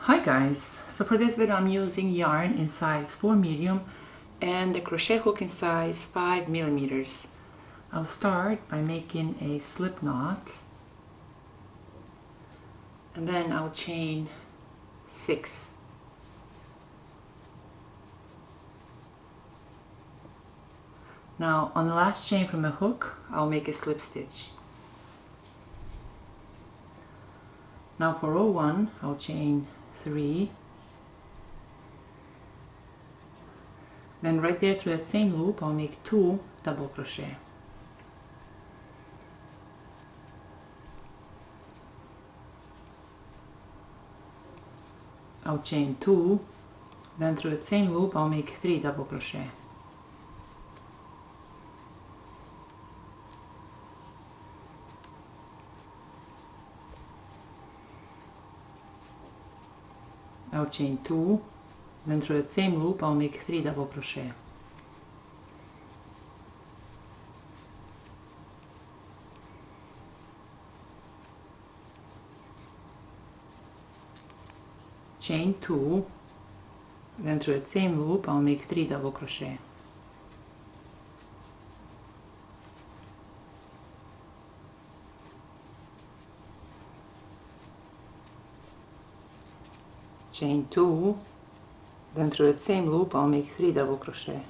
Hi guys, so for this video I'm using yarn in size 4 medium and the crochet hook in size 5 millimeters. I'll start by making a slip knot and then I'll chain 6. Now on the last chain from the hook I'll make a slip stitch. Now for row 1 I'll chain 3, then right there through that same loop I'll make 2 double crochet. I'll chain 2, then through that same loop I'll make 3 double crochet. I'll chain 2, then through that same loop I'll make 3 double crochet. Chain 2, then through that same loop I'll make 3 double crochet. Chain 2, then through that same loop I'll make 3 double crochet.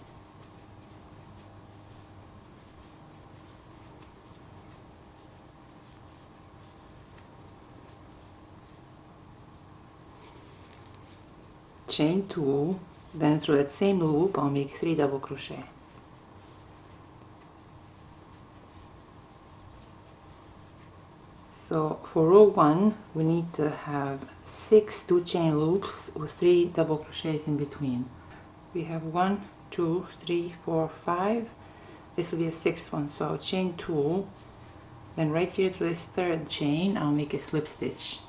Chain 2, then through that same loop I'll make 3 double crochet. So for row 1 we need to have 6 2 chain loops with 3 double crochets in between. We have 1, 2, 3, 4, 5. This will be a 6th one, so I'll chain 2, then right here through this 3rd chain I'll make a slip stitch.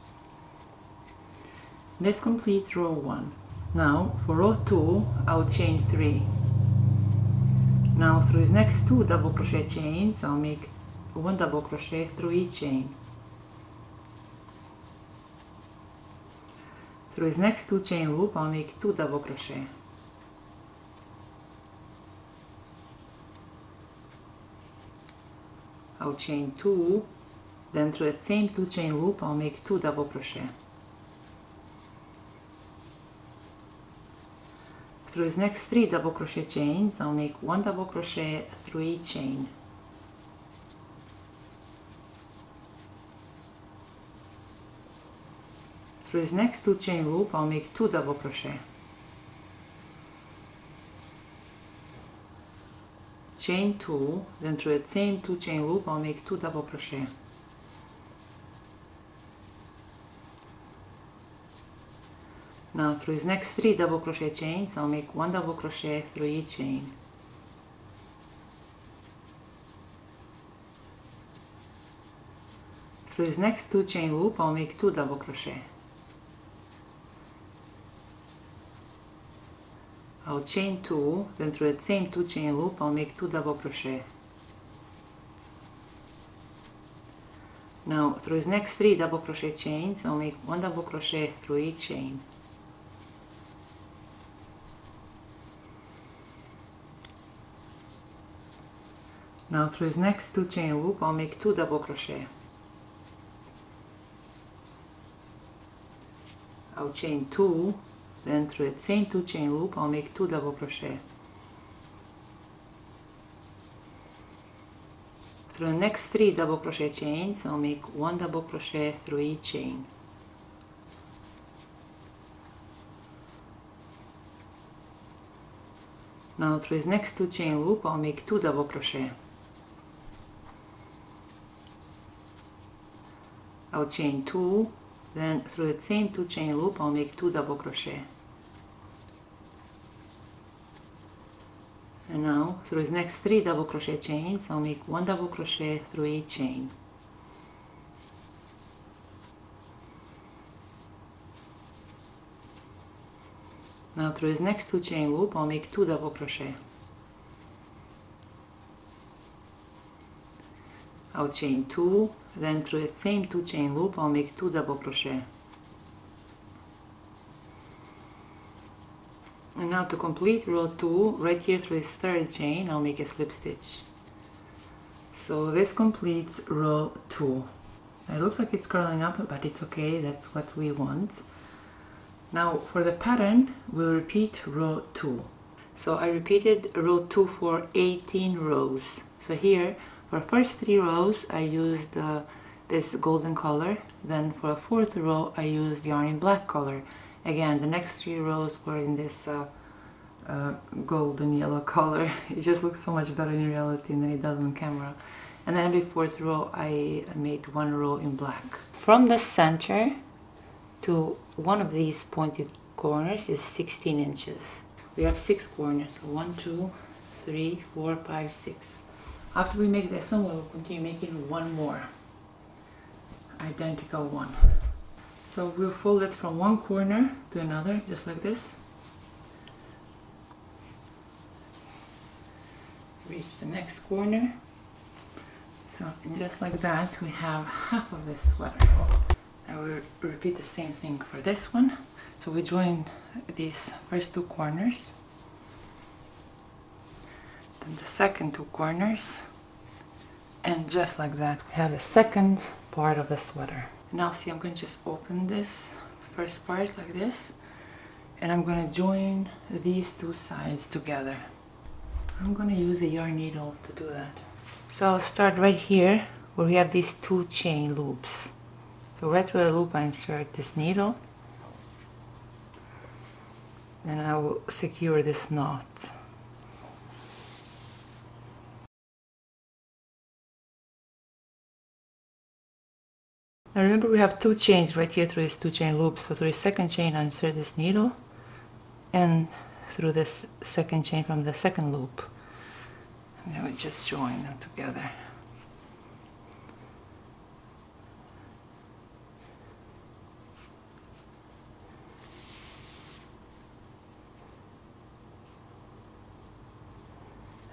This completes row 1. Now for row 2 I'll chain 3. Now through these next 2 double crochet chains I'll make 1 double crochet through each chain. Through his next 2 chain loop I'll make 2 double crochet. I'll chain 2, then through that same 2 chain loop I'll make 2 double crochet. Through his next 3 double crochet chains I'll make 1 double crochet through each chain. Through his next 2 chain loop I'll make 2 double crochet. Chain 2, then through that same 2 chain loop I'll make 2 double crochet. Now through his next 3 double crochet chains I'll make 1 double crochet through each chain. Through his next 2 chain loop I'll make 2 double crochet. I'll chain 2, then through that same 2 chain loop I'll make 2 double crochet. Now through his next 3 double crochet chains I'll make 1 double crochet through each chain. Now through his next 2 chain loop I'll make 2 double crochet. I'll chain 2, then through that same 2 chain loop I'll make 2 double crochet. Through the next 3 double crochet chains I'll make 1 double crochet through each chain. Now through his next 2 chain loop I'll make 2 double crochet. I'll chain 2, then through that same 2 chain loop I'll make 2 double crochet. And now through his next 3 double crochet chains I'll make 1 double crochet through each chain. Now through his next 2 chain loop I'll make 2 double crochet. I'll chain 2, then through that same 2 chain loop I'll make 2 double crochet. And now to complete row 2, right here through this third chain, I'll make a slip stitch. So this completes row 2. It looks like it's curling up, but it's okay, that's what we want. Now for the pattern, we'll repeat row 2. So I repeated row 2 for 18 rows. So here, for the first 3 rows, I used this golden color. Then for the 4th row, I used yarn in black color. Again, the next 3 rows were in this golden yellow color. It just looks so much better in reality than it does on camera. And then every 4th row, I made 1 row in black. From the center to one of these pointed corners is 16 inches. We have 6 corners, so 1, 2, 3, 4, 5, 6. After we make this one, we'll continue making 1 more, identical one. So we'll fold it from one corner to another, just like this. Reach the next corner. So just like that, we have half of this sweater. Now we'll repeat the same thing for this one. So we join these first 2 corners, then the second 2 corners, and just like that we have the second part of the sweater. Now see, I'm going to just open this first part like this, and I'm going to join these 2 sides together. I'm going to use a yarn needle to do that. So I'll start right here where we have these 2 chain loops. So right through the loop I insert this needle, then I will secure this knot. Now remember, we have 2 chains right here through these 2 chain loops. So through the second chain I insert this needle, and through this second chain from the second loop. And then we just join them together.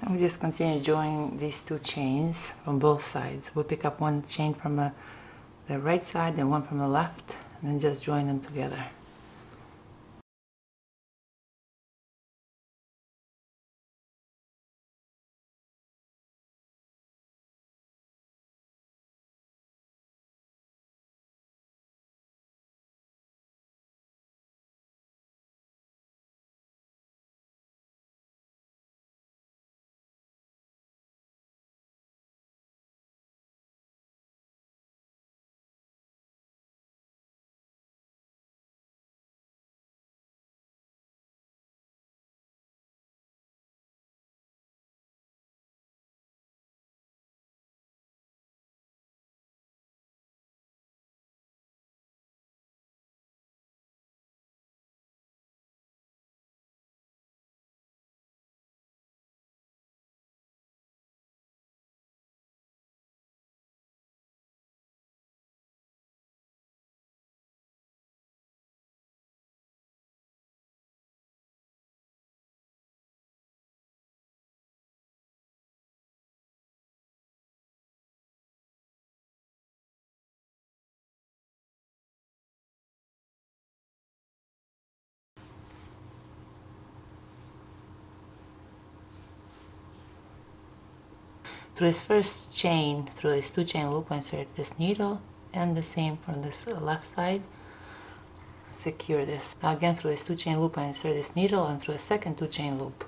And we just continue joining these 2 chains from both sides. We'll pick up 1 chain from the right side and 1 from the left, and then just join them together. Through this first chain, through this 2 chain loop, I insert this needle, and the same from this left side. Secure this. Now again, through this 2 chain loop I insert this needle, and through a second 2 chain loop.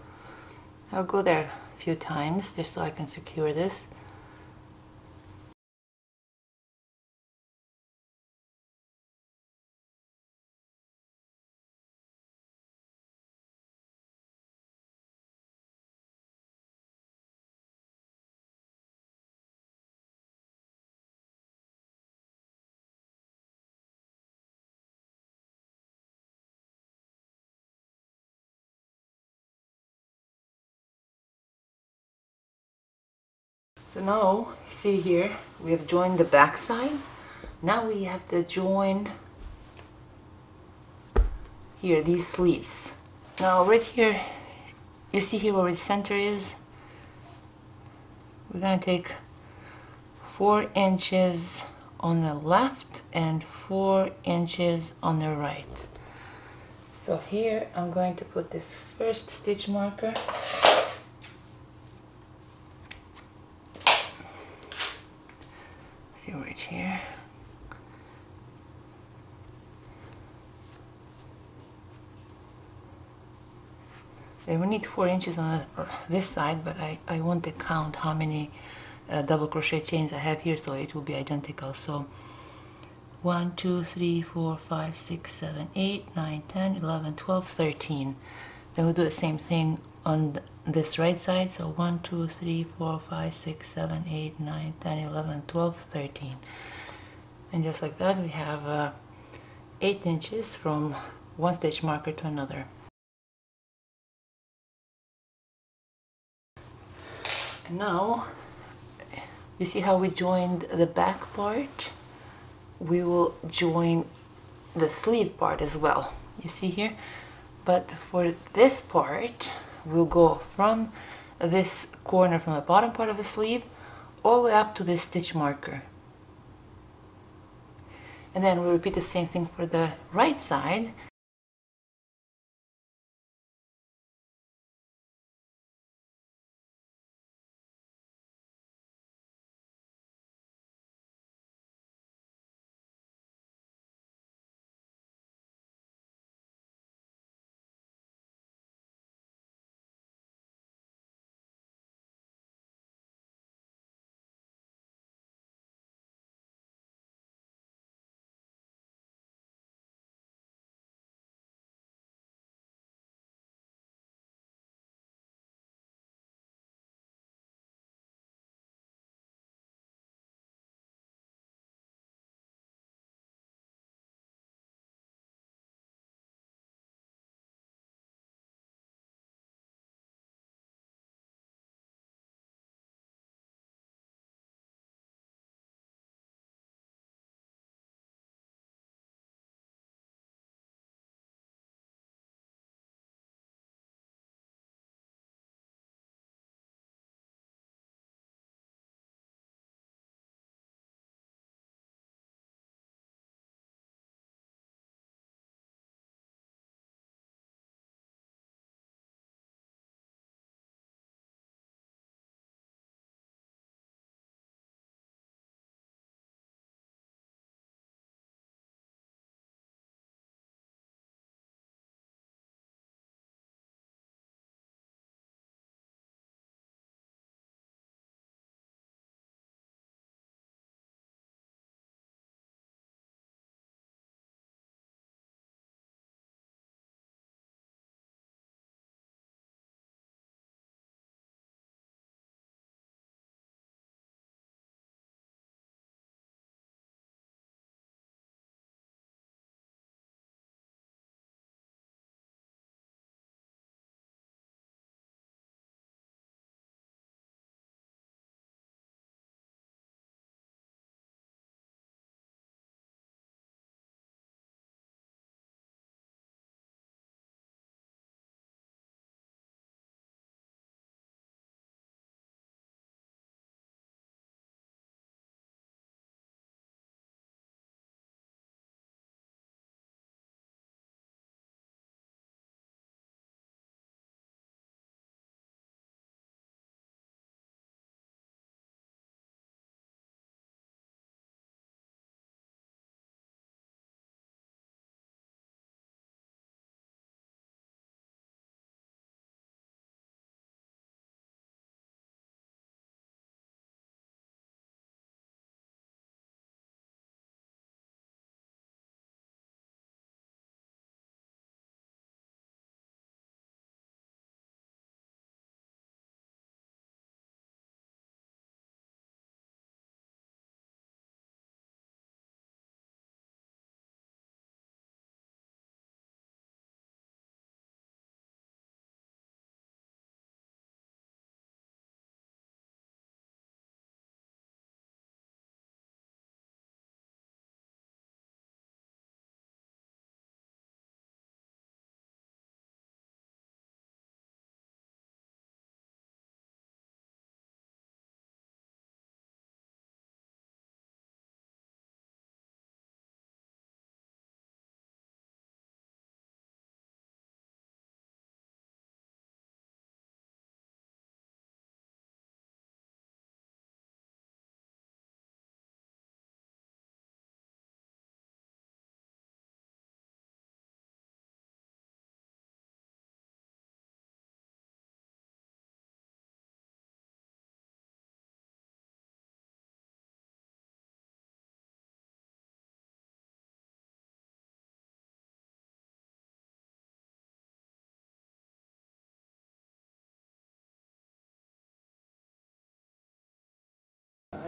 I'll go there a few times just so I can secure this. So now, see here, we have joined the back side. Now we have to join here, these sleeves. Now right here, you see here where the center is? We're going to take 4 inches on the left and 4 inches on the right. So here I'm going to put this first stitch marker. See right here. And we need 4 inches on this side, but I want to count how many double crochet chains I have here, so it will be identical. So 1, 2, 3, 4, 5, 6, 7, 8, 9, 10, 11, 12, 13. Then we'll do the same thing on this right side. So 1, 2, 3, 4, 5, 6, 7, 8, 9, 10, 11, 12, 13. And just like that, we have 8 inches from one stitch marker to another. And now, you see how we joined the back part? We will join the sleeve part as well. You see here? But for this part, we'll go from this corner, from the bottom part of the sleeve, all the way up to this stitch marker. And then we'll repeat the same thing for the right side.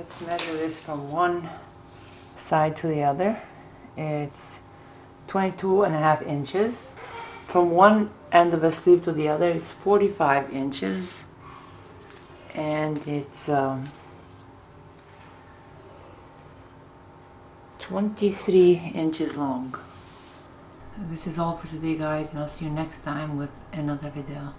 Let's measure this from one side to the other. It's 22.5 inches. From one end of the sleeve to the other, it's 45 inches. And it's 23 inches long. This is all for today, guys, and I'll see you next time with another video.